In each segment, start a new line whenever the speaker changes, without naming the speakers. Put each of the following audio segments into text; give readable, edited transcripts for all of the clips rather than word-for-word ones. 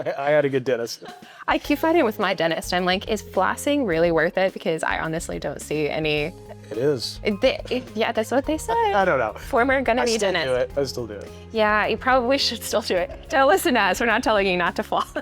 I had a good dentist.
I keep fighting with my dentist. I'm like, is flossing really worth it? Because I honestly don't see any.
It is.
Yeah, that's what they say.
I don't know.
Former gonna be dentist.
I still do it.
Yeah, you probably should still do it. Don't listen to us. We're not telling you not to floss.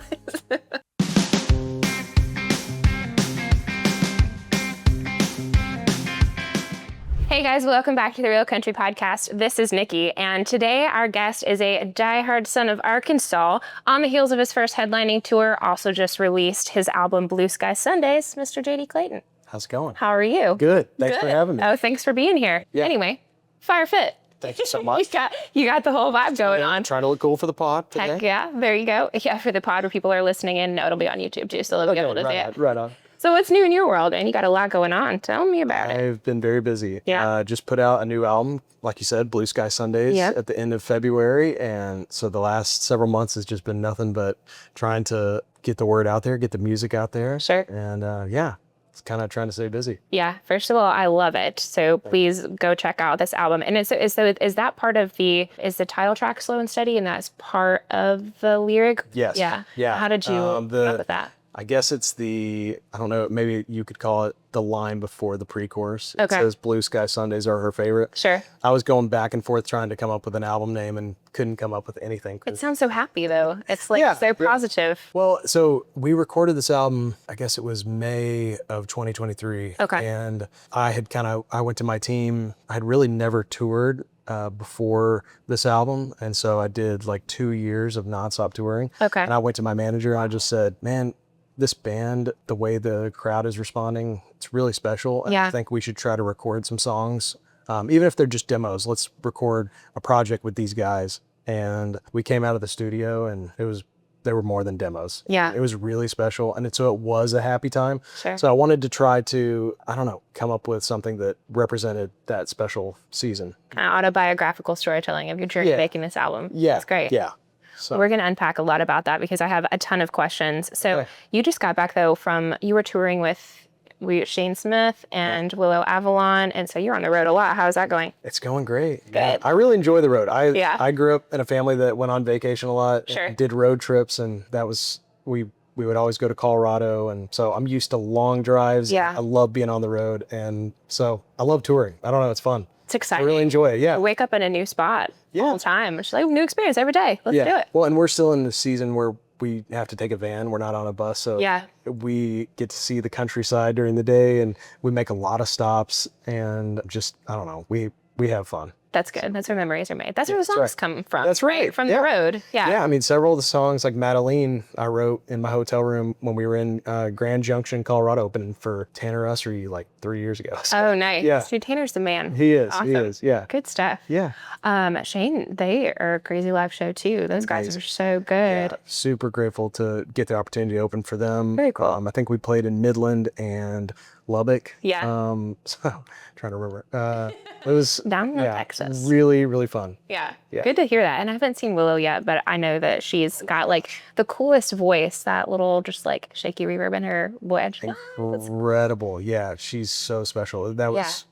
Hey guys, welcome back to the Real Country Podcast. This is Nikki, and today our guest is a diehard son of Arkansas. On the heels of his first headlining tour, also just released his album Blue Sky Sundays, Mr. JD Clayton.
How's it going?
How are you?
Good. Thanks for having me.
Oh, thanks for being here.
Yeah.
Anyway, fire fit.
Thank you so much.
You got the whole vibe going on.
Trying to look cool for the pod today.
Heck yeah, there you go. Yeah, for the pod where people are listening in. No, it'll be on YouTube too, so they'll be able to see it.
Right on.
So what's new in your world, man? You got a lot going on. Tell me about it.
I've been very busy.
Yeah.
Just put out a new album, like you said, Blue Sky Sundays, at the end of February. And so the last several months has just been nothing but trying to get the word out there, get the music out there.
Sure.
And it's kind of trying to stay busy.
Yeah. First of all, I love it. So please go check out this album. And is that part of is the title track Slow and Steady, and that's part of the lyric?
Yes.
Yeah.
Yeah.
How did you come up with that?
I guess it's I don't know, maybe you could call it the line before the pre-chorus.
Okay.
It says Blue Sky Sundays are her favorite.
Sure.
I was going back and forth trying to come up with an album name and couldn't come up with anything.
It sounds so happy though. It's like so positive.
Well, so we recorded this album, I guess it was May of 2023.
Okay.
And I went to my team. I had really never toured before this album. And so I did like 2 years of nonstop touring.
Okay.
And I went to my manager and I just said, man, this band, the way the crowd is responding, it's really special. And I think we should try to record some songs. Even if they're just demos, let's record a project with these guys. And we came out of the studio and they were more than demos.
Yeah.
It was really special. And so it was a happy time.
Sure.
So I wanted to try to, come up with something that represented that special season.
Kind of autobiographical storytelling of your journey making this album.
Yeah.
That's great.
Yeah. So
we're going to unpack a lot about that because I have a ton of questions. So you just got back though you were touring with Shane Smith and Willow Avalon. And so you're on the road a lot. How's that going?
It's going great.
Good.
Yeah. I really enjoy the road. I grew up in a family that went on vacation a lot, did road trips, and that was, we would always go to Colorado. And so I'm used to long drives.
Yeah.
I love being on the road. And so I love touring. I don't know. It's fun.
It's exciting.
I really enjoy it. Yeah.
I wake up in a new spot all the time. It's like a new experience every day. Let's do it.
Well, and we're still in the season where we have to take a van. We're not on a bus. So we get to see the countryside during the day and we make a lot of stops and just, I don't know, we have fun.
That's good. That's where memories are made. That's where the songs come from.
That's right.
From the road. Yeah.
Yeah. I mean, several of the songs like Madeline, I wrote in my hotel room when we were in Grand Junction, Colorado, opening for Tanner Ussery like 3 years ago. So,
oh, nice. Yeah. Dude, Tanner's the man.
He is.
Awesome.
He is. Yeah.
Good stuff.
Yeah.
Shane, they are a crazy live show too. Those guys are so good.
Yeah. Super grateful to get the opportunity to open for them.
Very cool.
I think we played in Midland and Lubbock.
Yeah.
So trying to remember. It was
down in Texas.
Really, really fun.
Yeah. Good to hear that. And I haven't seen Willow yet, but I know that she's got like the coolest voice, that little just like shaky reverb in her voice.
Incredible. Yeah. She's so special. That was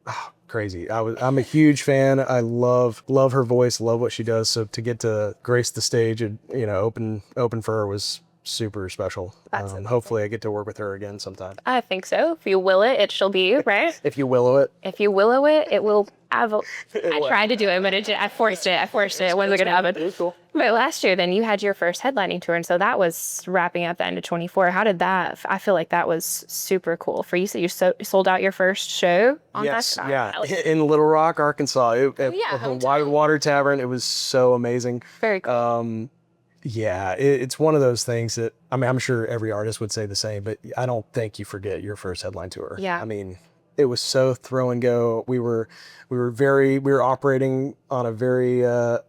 crazy. I'm a huge fan. I love her voice, love what she does. So to get to grace the stage and, open for her was super special. Hopefully I get to work with her again sometime.
I think so. If you will it shall be, right?
If you willow it.
If you willow it, it will. I tried to do it, but I forced it. It wasn't going to happen.
It was cool.
But last year, then you had your first headlining tour, and so that was wrapping up the end of 24. How did that? I feel like that was super cool for you. So you sold out your first show on
that. In Little Rock, Arkansas, at the Water Tavern. It was so amazing.
Very cool.
Yeah, it's one of those things that, I'm sure every artist would say the same, but I don't think you forget your first headline tour.
Yeah.
It was so throw and go. We were operating on a very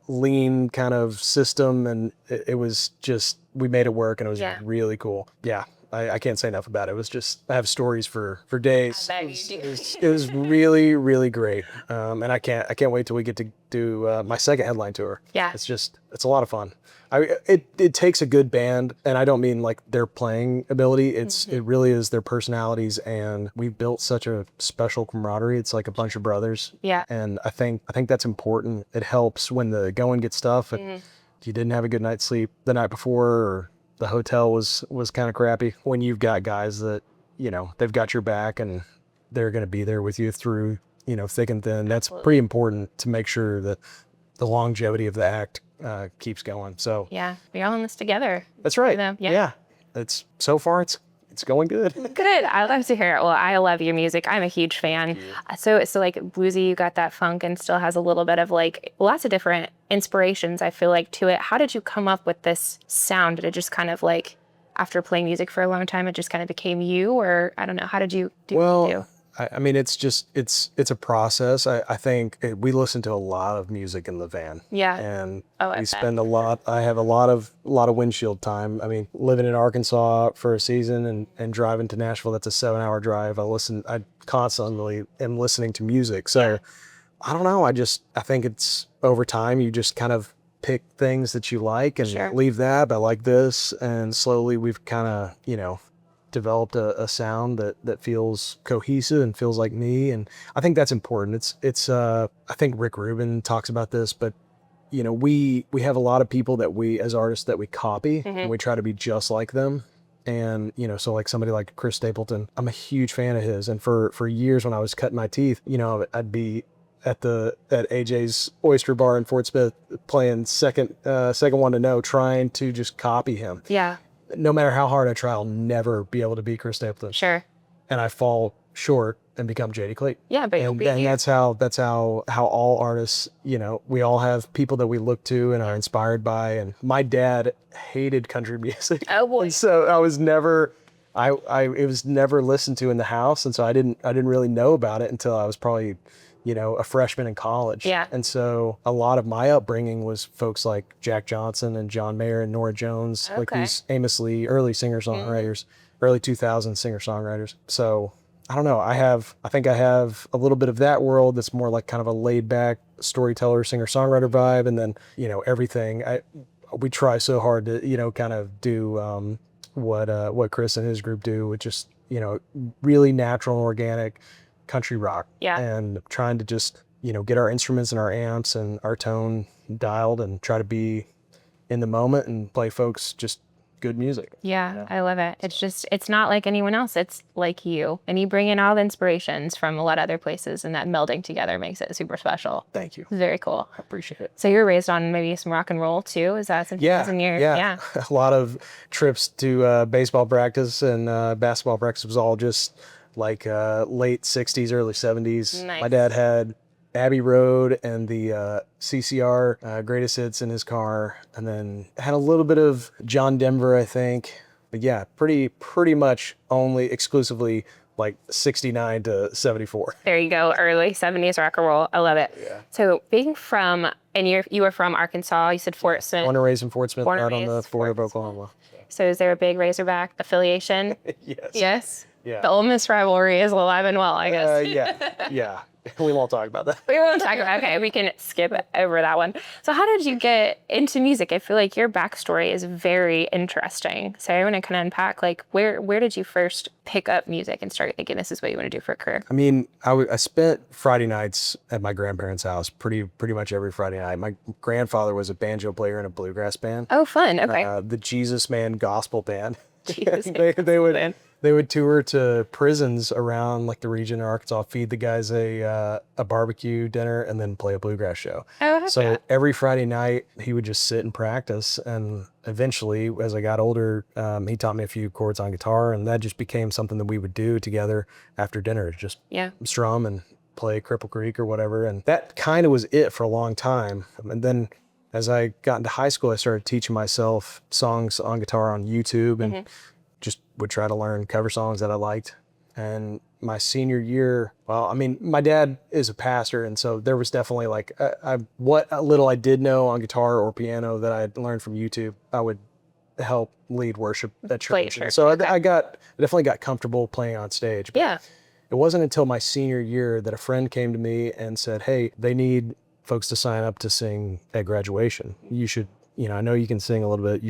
lean kind of system, and it was just, we made it work, and it was really cool. Yeah. I can't say enough about it. It was just, I have stories for days. It was really, really great. And I can't wait till we get to do my second headline tour.
Yeah.
It's a lot of fun. It takes a good band, and I don't mean like their playing ability. It really is their personalities, and we've built such a special camaraderie. It's like a bunch of brothers.
Yeah.
And I think that's important. It helps when the going gets tough and you didn't have a good night's sleep the night before, or the hotel was kind of crappy. When you've got guys that, you know, they've got your back and they're going to be there with you through, you know, thick and thin. That's pretty important to make sure that the longevity of the act keeps going. So
yeah, we're all in this together.
That's right.
Yeah.
It's so far it's going good.
Good. I love to hear it. Well, I love your music. I'm a huge fan. So like bluesy, you got that funk and still has a little bit of like lots of different inspirations, I feel like, to it. How did you come up with this sound? Did it just kind of like, after playing music for a long time, it just kind of became you? Or I don't know. How did you do what you do?
I mean, it's a process. I think we listen to a lot of music in the van.
Yeah.
And we spend a lot. I have a lot of windshield time. I mean, living in Arkansas for a season and driving to Nashville, that's a 7-hour drive. I constantly am listening to music. So I don't know. I think it's over time, you just kind of pick things that you like and leave that. I like this. And slowly we've kind of, you know, developed a sound that feels cohesive and feels like me, and I think that's important. It's I think Rick Rubin talks about this, but you know, we have a lot of people that we as artists that we copy and we try to be just like them. And you know, so like somebody like Chris Stapleton, I'm a huge fan of his, and for years when I was cutting my teeth, you know, I'd be at AJ's Oyster Bar in Fort Smith playing second one to know, trying to just copy him.
Yeah.
No matter how hard I try, I'll never be able to be Chris Stapleton.
Sure.
And I fall short and become JD Clayton.
Yeah, but
and that's how all artists, you know, we all have people that we look to and are inspired by. And my dad hated country music.
Oh boy.
And so I was never, it was never listened to in the house, and so I didn't really know about it until I was probably, you know, a freshman in college.
Yeah.
And so a lot of my upbringing was folks like Jack Johnson and John Mayer and Nora Jones, like these Amos Lee, early singer-songwriters, early 2000s singer-songwriters. So I don't know. I think I have a little bit of that world that's more like kind of a laid-back storyteller, singer-songwriter vibe. And then, you know, everything. We try so hard to, you know, kind of do what Chris and his group do, which is, you know, really natural and organic country rock.
Yeah.
And trying to just, you know, get our instruments and our amps and our tone dialed and try to be in the moment and play folks just good music.
Yeah, I love it. It's not like anyone else. It's like you. And you bring in all the inspirations from a lot of other places, and that melding together makes it super special.
Thank you.
It's very cool.
I appreciate it.
So you were raised on maybe some rock and roll too? Is that something?
Yeah. A lot of trips to baseball practice and basketball practice was all just like late 60s, early 70s.
Nice.
My dad had Abbey Road and the CCR greatest hits in his car, and then had a little bit of John Denver, I think. But yeah, pretty much only exclusively like 69 to 74.
There you go, early 70s rock and roll. I love it.
Yeah.
So being from, and you were from Arkansas, you said Fort Smith.
Born and raised in Fort Smith, out on the border of Oklahoma.
So is there a big Razorback affiliation?
Yes.
Yes?
Yeah.
The Ole Miss rivalry is alive and well, I guess.
Yeah. We won't talk about that.
We won't talk about. Okay, we can skip over that one. So, how did you get into music? I feel like your backstory is very interesting. So, I want to kind of unpack, like, where did you first pick up music and start thinking this is what you want to do for a career?
I mean, I spent Friday nights at my grandparents' house pretty much every Friday night. My grandfather was a banjo player in a bluegrass band.
Oh, fun. Okay.
The Jesus Man Gospel Band.
Jesus
They would tour to prisons around like the region of Arkansas, feed the guys a barbecue dinner, and then play a bluegrass show.
Oh, heck
so
yeah.
every Friday night he would just sit and practice. And eventually, as I got older, he taught me a few chords on guitar, and that just became something that we would do together after dinner, just strum and play Cripple Creek or whatever. And that kind of was it for a long time. And then as I got into high school, I started teaching myself songs on guitar on YouTube and just would try to learn cover songs that I liked. And my senior year, well, I mean, my dad is a pastor, and so there was definitely like what little I did know on guitar or piano that I had learned from YouTube, I would help lead worship at church. So I definitely got comfortable playing on stage. But it wasn't until my senior year that a friend came to me and said, hey, they need folks to sign up to sing at graduation. You should, I know you can sing a little bit.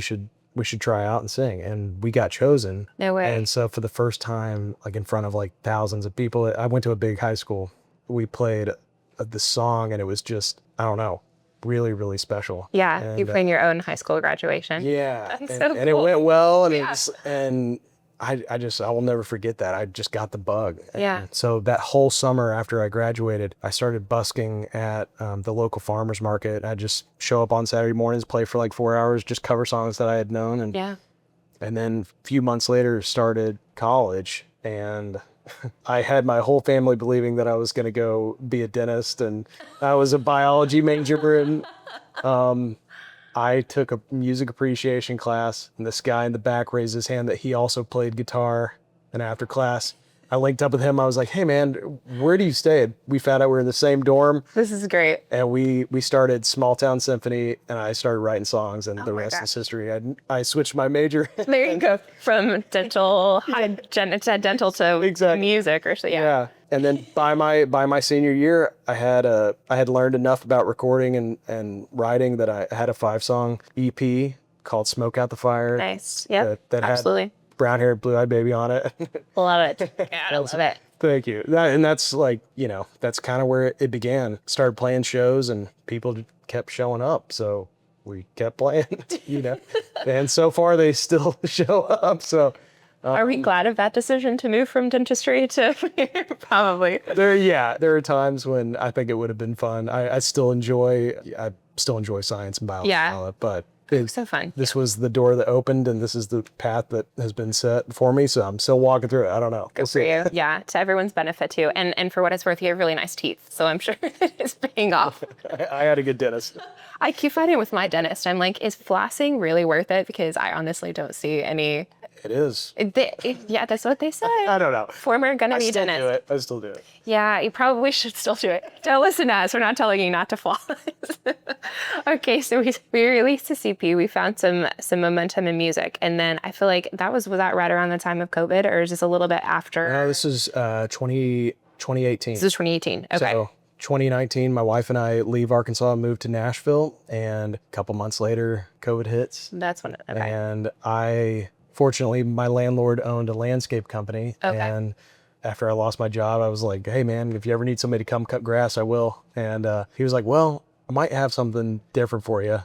We should try out and sing. And we got chosen.
No way.
And so for the first time, like in front of like thousands of people, I went to a big high school. We played the song, and it was just, I don't know. really, really special.
Yeah,
And,
you plan your own high school graduation.
yeah,
That's
and,
so
and it
cool.
went well, and
Yeah.
I will never forget that. I just got the bug.
Yeah.
And so that whole summer after I graduated, I started busking at the local farmers market. I just show up on Saturday mornings, play for like 4 hours, just cover songs that I had known. And then a few months later started college, and I had my whole family believing that I was going to go be a dentist, and I was a biology major, and I took a music appreciation class, and this guy in the back raised his hand that he also played guitar. And after class, I linked up with him. I was like, "Hey man, where do you stay?" We found out we were in the same dorm,
This is great.
and we started Small Town Symphony, and I started writing songs, and the
my
rest
gosh.
is history. I switched my major.
There you go. From dental, dental to
Exactly.
music, or so. Yeah.
Yeah. And then by my senior year, I had learned enough about recording and writing that I had a 5-song EP called "Smoke Out the Fire."
Nice. Yeah.
That
Absolutely.
had Brown Haired Blue Eyed Baby on it.
Love it. Yeah, I love it.
Thank you. That's like, that's kind of where it began. Started playing shows, and people kept showing up. So we kept playing, and so far they still show up. So
Are we glad of that decision to move from dentistry to probably?
there are times when I think it would have been fun. I still enjoy science and biology, and all that, but
So fun.
this was the door that opened, and this is the path that has been set for me. So I'm still walking through it. I don't know.
Good for you. Yeah, to everyone's benefit too. And for what it's worth, you have really nice teeth. So I'm sure it's paying off.
I had a good dentist.
I keep fighting with my dentist. I'm like, is flossing really worth it? Because I honestly don't see any.
It is.
Yeah, that's what they say.
I don't know.
Former gonna
I
be
still
dentist.
do it. I still do it.
Yeah, you probably should still do it. Don't listen to us. We're not telling you not to floss. Okay, so we released the CP. We found some momentum in music, and then I feel like was that right around the time of COVID, or is this a little bit after?
No, this is 2018.
This is 2018. Okay.
So 2019, my wife and I leave Arkansas and move to Nashville, and a couple months later, COVID hits.
That's when. Okay.
And fortunately, my landlord owned a landscape company.
Okay.
And after I lost my job, I was like, "Hey man, if you ever need somebody to come cut grass, I will." And he was like, "Well, I might have something different for you."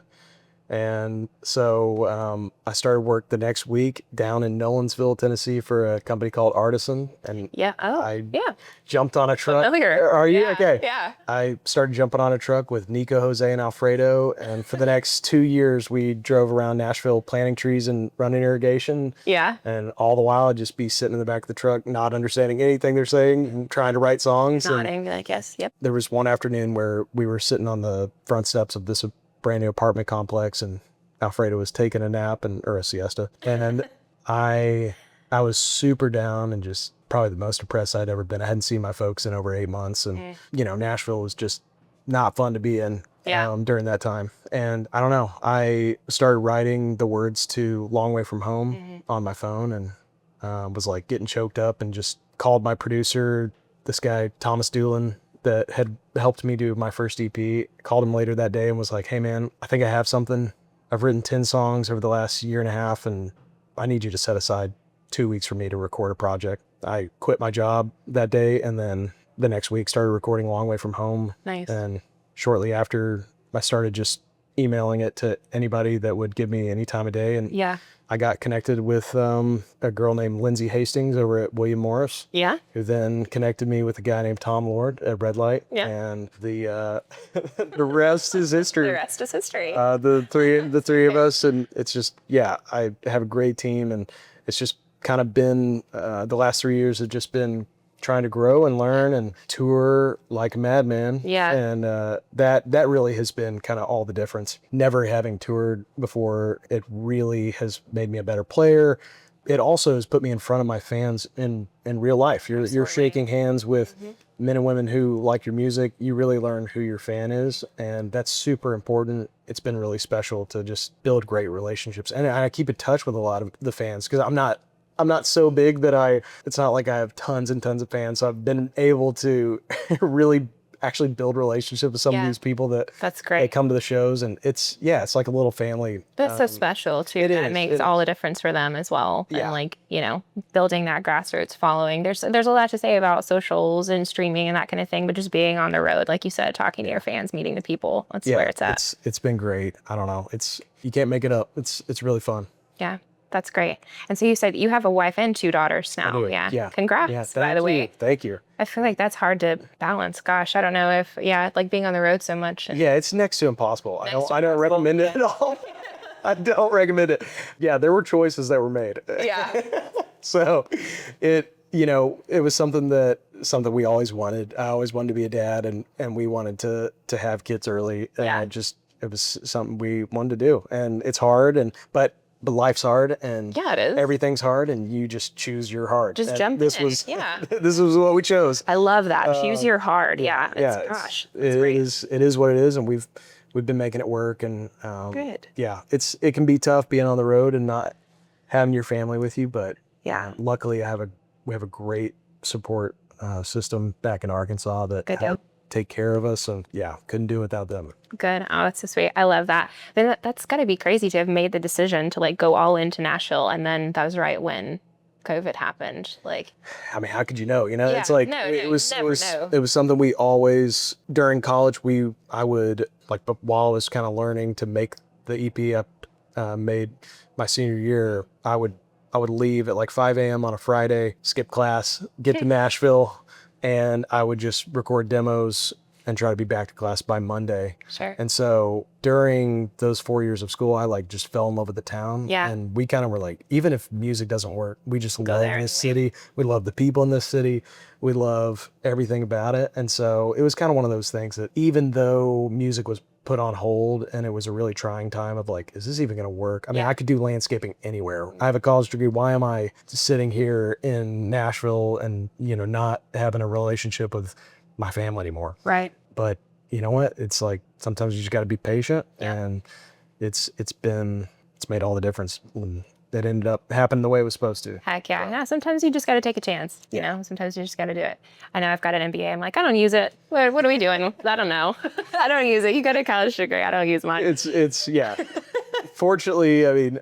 And so I started work the next week down in Nolensville, Tennessee, for a company called Artisan. And
Yeah. Oh.
I
yeah.
jumped on a truck.
Familiar.
Are you?
Yeah,
Okay.
yeah.
I started jumping on a truck with Nico, Jose, and Alfredo. And for the next 2 years, we drove around Nashville planting trees and running irrigation.
Yeah.
And all the while, I'd just be sitting in the back of the truck, not understanding anything they're saying, and trying to write songs.
Nodding, like, yes, yep.
There was one afternoon where we were sitting on the front steps of this brand new apartment complex, and Alfredo was taking a nap or a siesta. And I was super down and just probably the most depressed I'd ever been. I hadn't seen my folks in over 8 months. And, Nashville was just not fun to be in during that time. And I don't know, I started writing the words to Long Way From Home on my phone, and was like getting choked up, and just called my producer, this guy, Thomas Doolin, that had helped me do my first EP, called him later that day and was like, "Hey man, I think I have something. I've written 10 songs over the last year and a half, and I need you to set aside 2 weeks for me to record a project." I quit my job that day, and then the next week started recording Long Way From Home.
Nice.
And shortly after, I started just emailing it to anybody that would give me any time of day. And
Yeah.
I got connected with a girl named Lindsay Hastings over at William Morris,
Yeah.
who then connected me with a guy named Tom Lord at Red Light.
Yeah.
And the the rest is history.
The rest is history.
The three of us, and it's just, I have a great team, and it's just kind of been the last 3 years have just been trying to grow and learn and tour like a madman.
Yeah.
And that really has been kind of all the difference. Never having toured before, it really has made me a better player. It also has put me in front of my fans in real life. You're shaking hands with men and women who like your music. You really learn who your fan is, and that's super important. It's been really special to just build great relationships, and I keep in touch with a lot of the fans, because I'm not so big that it's not like I have tons and tons of fans. So I've been able to really actually build relationships with some of these people that
that's great.
They come to the shows, and it's like a little family.
That's so special too. It makes all the difference for them as well. Yeah. And like, building that grassroots following. There's a lot to say about socials and streaming and that kind of thing, but just being on the road, like you said, talking to your fans, meeting the people, that's where it's at.
It's been great. I don't know. You can't make it up. It's really fun.
Yeah. That's great. And so you said you have a wife and 2 daughters now. Yeah. Congrats, by the way.
Thank you.
I feel like that's hard to balance. Gosh, I don't know if, like being on the road so much.
Yeah, it's next to impossible. I don't recommend it at all. I don't recommend it. Yeah, there were choices that were made.
Yeah.
So it was something we always wanted. I always wanted to be a dad, and we wanted to have kids early.
Yeah.
And it was something we wanted to do. And it's hard, but life's hard, and
it is.
Everything's hard, and you just choose your heart.
Just jump in.
This was what we chose.
I love that. Choose your hard. Gosh,
it is what it is, and we've been making it work. And
good.
Yeah, it can be tough being on the road and not having your family with you, but luckily we have a great support system back in Arkansas that take care of us, and couldn't do it without them.
Good. Oh, that's so sweet. I love that. Then that's got to be crazy to have made the decision to like go all into Nashville, and then that was right when COVID happened. Like,
I mean, how could you know? It's like it was something we always during college I would like, but while I was kind of learning to make the EP I made my senior year, I would leave at like 5 a.m. on a Friday, skip class, get to Nashville, and I would just record demos and try to be back to class by Monday.
Sure.
And so during those 4 years of school, I like just fell in love with the town.
Yeah.
And we kind of were like, even if music doesn't work, we just love this city. We love the people in this city. We love everything about it. And so it was kind of one of those things that even though music was put on hold and it was a really trying time of like, is this even going to work? I mean, I could do landscaping anywhere. I have a college degree. Why am I sitting here in Nashville and, not having a relationship with my family anymore?
Right.
But you know what? It's like sometimes you just got to be patient, and it's made all the difference. That ended up happening the way it was supposed to.
Heck yeah. Yeah. Sometimes you just got to take a chance. Sometimes you just got to do it. I know I've got an MBA. I'm like, I don't use it. What are we doing? I don't know. I don't use it. You got a college degree. I don't use mine.
It's Fortunately, I mean,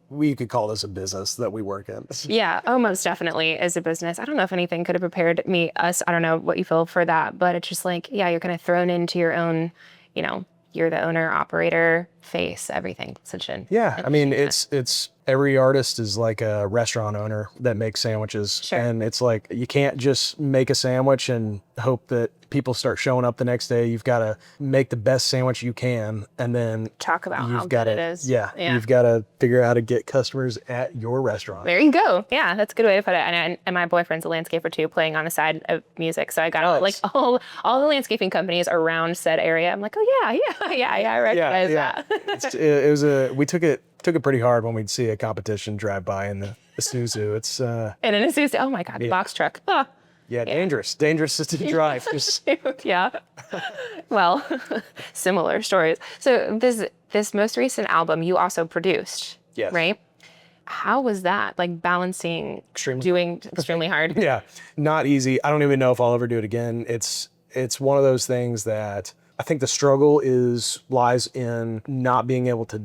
we could call this a business that we work in.
Yeah, most definitely is a business. I don't know if anything could have prepared us. I don't know what you feel for that, but it's just like, you're kind of thrown into your own, you're the owner, operator, face, everything.
I mean, it's every artist is like a restaurant owner that makes sandwiches.
Sure.
And it's like, you can't just make a sandwich and hope that people start showing up the next day. You've got to make the best sandwich you can, and then
talk about how good it is.
Yeah. You've got to figure out how to get customers at your restaurant.
There you go. Yeah, that's a good way to put it. And my boyfriend's a landscaper too, playing on the side of music. So I got like all the landscaping companies around said area. I'm like, oh yeah, I recognize that.
We took it pretty hard when we'd see a competition drive by in the Isuzu. It's
and an Isuzu. Oh my God, the box truck. Oh.
Yeah, dangerous to drive.
Yeah. Well, similar stories. So this most recent album you also produced,
yes.
Right? How was that? Like balancing doing extremely hard?
Yeah, not easy. I don't even know if I'll ever do it again. It's one of those things that I think the struggle lies in not being able to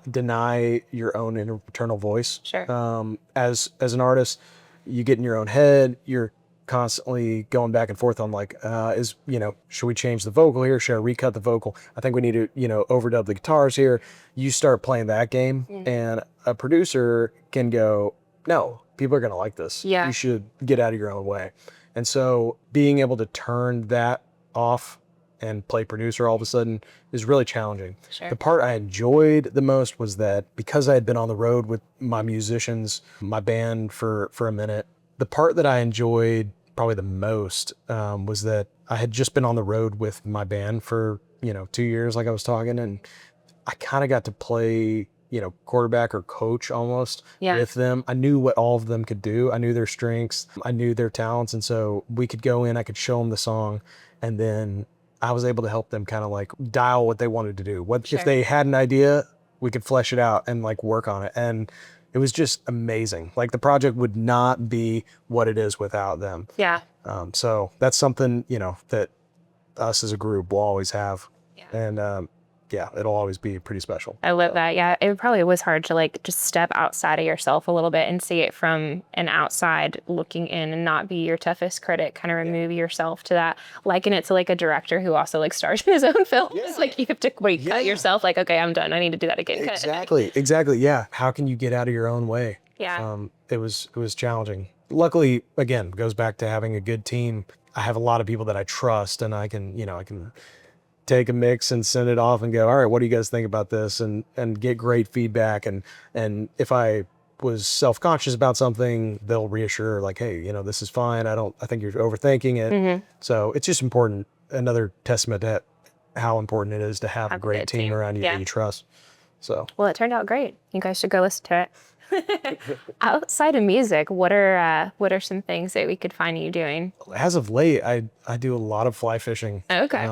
deny your own internal voice.
Sure.
As an artist, you get in your own head. You're constantly going back and forth on like, should we change the vocal here? Should I recut the vocal? I think we need to, overdub the guitars here. You start playing that game, and a producer can go, no, people are going to like this.
Yeah.
You should get out of your own way. And so being able to turn that off and play producer all of a sudden is really challenging.
Sure.
The part I enjoyed the most was that because I had been on the road with my musicians, my band for a minute, the part that I enjoyed probably the most was that I had just been on the road with my band for, 2 years, like I was talking, and I kind of got to play, quarterback or coach almost with them. I knew what all of them could do. I knew their strengths. I knew their talents. And so we could go in, I could show them the song, and then I was able to help them kind of like dial what they wanted to do.
Sure.
If they had an idea, we could flesh it out and like work on it. And it was just amazing. Like the project would not be what it is without them.
Yeah.
So that's something, that us as a group will always have.
Yeah.
And yeah, it'll always be pretty special.
I love that. Yeah. It probably was hard to like just step outside of yourself a little bit and see it from an outside looking in and not be your toughest critic, kind of remove yourself to that, liken it to like a director who also like stars in his own films. Yeah. Like you have to cut yourself like, okay, I'm done. I need to do that again.
Exactly. Yeah. How can you get out of your own way?
Yeah.
It was challenging. Luckily, again, goes back to having a good team. I have a lot of people that I trust, and I can take a mix and send it off and go, all right, what do you guys think about this? And get great feedback. And if I was self-conscious about something, they'll reassure like, hey, this is fine. I think you're overthinking it. Mm-hmm. So it's just important. Another testament to how important it is to have a great team around you that you trust. So,
well, it turned out great. You guys should go listen to it. Outside of music, what are some things that we could find you doing?
As of late, I do a lot of fly fishing.
Okay.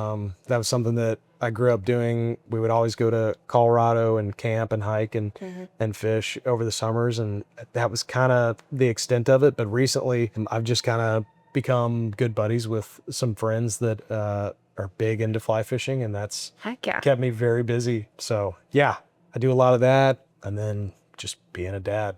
That was something that I grew up doing. We would always go to Colorado and camp and hike and fish over the summers, and that was kind of the extent of it. But recently, I've just kind of become good buddies with some friends that are big into fly fishing, and that's kept me very busy. So yeah, I do a lot of that, and then just being a dad.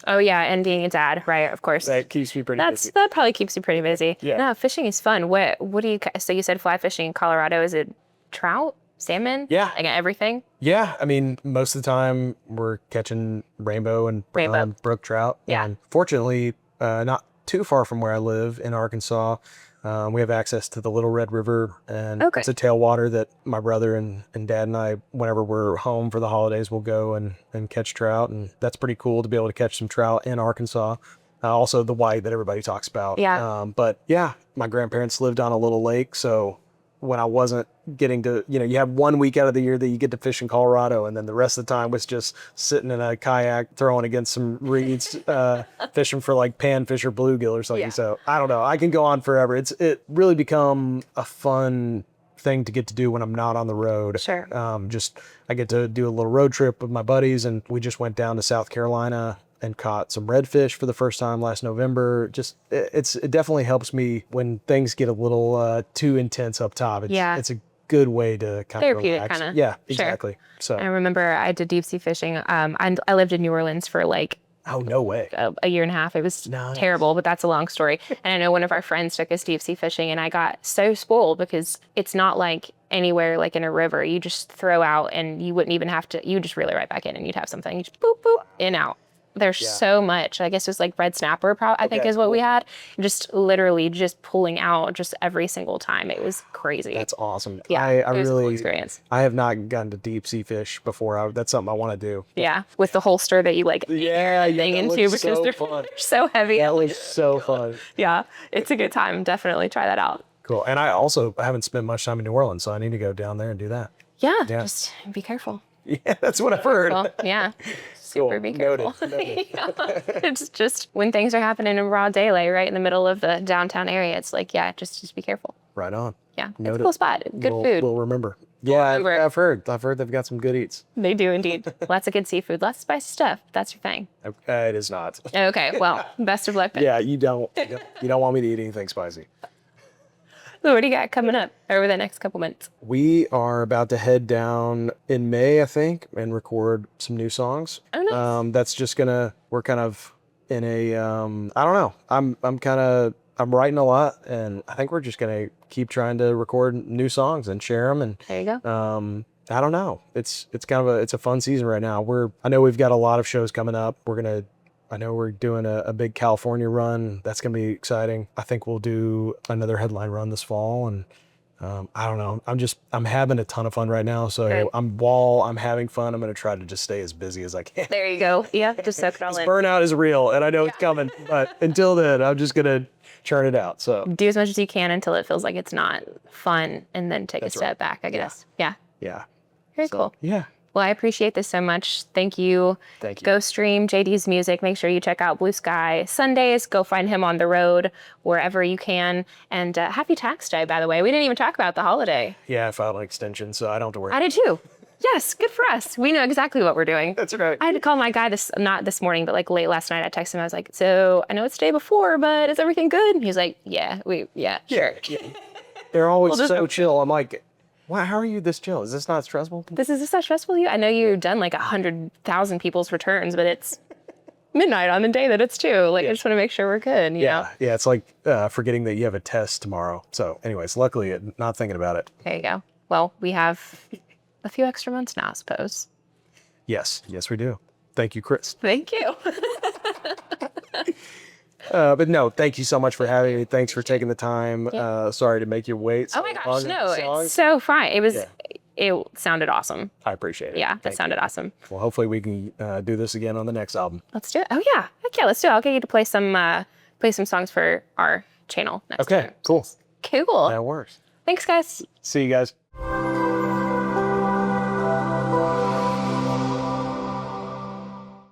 Oh yeah, and being a dad, right? Of course.
That keeps me pretty busy.
That probably keeps you pretty busy.
Yeah.
No, fishing is fun. What do you? So you said fly fishing in Colorado. Is it trout, salmon?
Yeah.
Like everything.
Yeah, I mean, most of the time we're catching rainbow and brook trout.
Yeah.
And fortunately, not too far from where I live in Arkansas, we have access to the Little Red River, and it's a tailwater that my brother and dad and I, whenever we're home for the holidays, we'll go and catch trout. And that's pretty cool to be able to catch some trout in Arkansas. Also the white that everybody talks about.
Yeah.
But yeah, my grandparents lived on a little lake. So when I wasn't getting to, you have 1 week out of the year that you get to fish in Colorado, and then the rest of the time was just sitting in a kayak, throwing against some reeds, fishing for like panfish or bluegill or something. Yeah. So I don't know. I can go on forever. It really become a fun thing to get to do when I'm not on the road.
Sure.
I get to do a little road trip with my buddies, and we just went down to South Carolina and caught some redfish for the first time last November. It definitely helps me when things get a little too intense up top. It's a good way to kind of relax.
Kind of.
Yeah, exactly.
Sure.
So
I remember I did deep sea fishing. I lived in New Orleans for like
no way.
A year and a half. It was terrible, but that's a long story. And I know one of our friends took us deep sea fishing, and I got so spoiled because it's not like anywhere like in a river. You just throw out and you wouldn't even have to, you just reel it right back in and you'd have something. You just boop, boop, in, out. There's so much. I guess it was like red snapper, I think is what we had. Just literally just pulling out just every single time. It was crazy.
That's awesome.
Yeah,
I
it was
really,
a cool experience.
I have not gotten to deep sea fish before. That's something I want to do.
Yeah, with the holster that you like thing into because they're so heavy.
That looks so fun.
Yeah, it's a good time. Definitely try that out.
Cool. And I also haven't spent much time in New Orleans, so I need to go down there and do that.
Yeah. Just be careful.
Yeah, that's what I've heard.
Well, yeah. Super
cool.
be careful.
Noted.
Yeah. It's just when things are happening in broad daylight, right in the middle of the downtown area, it's like, just be careful.
Right on.
Yeah. It's a cool spot. Good food.
We'll remember. Yeah, I've heard they've got some good eats.
They do indeed. Lots of good seafood, lots of spicy stuff. That's your thing.
It is not.
Okay. Well, best of luck then.
Yeah, you don't want me to eat anything spicy.
So what do you got coming up over the next couple months? We
are about to head down in May, I think, and record some new songs.
Oh, nice.
That's just we're kind of in a, I don't know. I'm writing a lot, and I think we're just going to keep trying to record new songs and share them. And
there you go.
I don't know. It's a fun season right now. I know we've got a lot of shows coming up. I know we're doing a big California run. That's going to be exciting. I think we'll do another headline run this fall. And I don't know. I'm having a ton of fun right now. So while I'm having fun, I'm going to try to just stay as busy as I can.
There you go. Yeah, just soak it all in.
Burnout is real, and I know it's coming. But until then, I'm just going to churn it out. So
do as much as you can until it feels like it's not fun, and then take a step back, I guess. Yeah. Very cool.
Yeah.
Well, I appreciate this so much. Thank you.
Thank you.
Go stream JD's music. Make sure you check out Blue Sky Sundays. Go find him on the road wherever you can. And happy tax day, by the way. We didn't even talk about the holiday.
Yeah, I filed an extension, so I don't have to worry.
I did too. Yes, good for us. We know exactly what we're doing.
That's right.
I had to call my guy not this morning, but like late last night. I texted him. I was like, so I know it's day before, but is everything good? And he was like, yeah, sure.
Yeah. They're always so chill. I'm like, wow, how are you this chill? Is this not stressful?
Is this not stressful to you? I know you've done like 100,000 people's returns, but it's midnight on the day that it's due. Like, I just want to make sure we're good. You know?
Yeah. It's like forgetting that you have a test tomorrow. So anyways, luckily, not thinking about it.
There you go. Well, we have a few extra months now, I suppose.
Yes, we do. Thank you, Chris.
Thank you.
But no, thank you so much for having me. Thanks for taking the time. Sorry to make you wait.
Oh my gosh, no, it's so fine. It sounded awesome.
I appreciate it.
Yeah, that sounded awesome.
Well, hopefully we can do this again on the next album.
Let's do it. Oh yeah, heck yeah, let's do it. I'll get you to play some songs for our channel next time.
Okay, cool.
Cool.
That works.
Thanks, guys.
See you guys.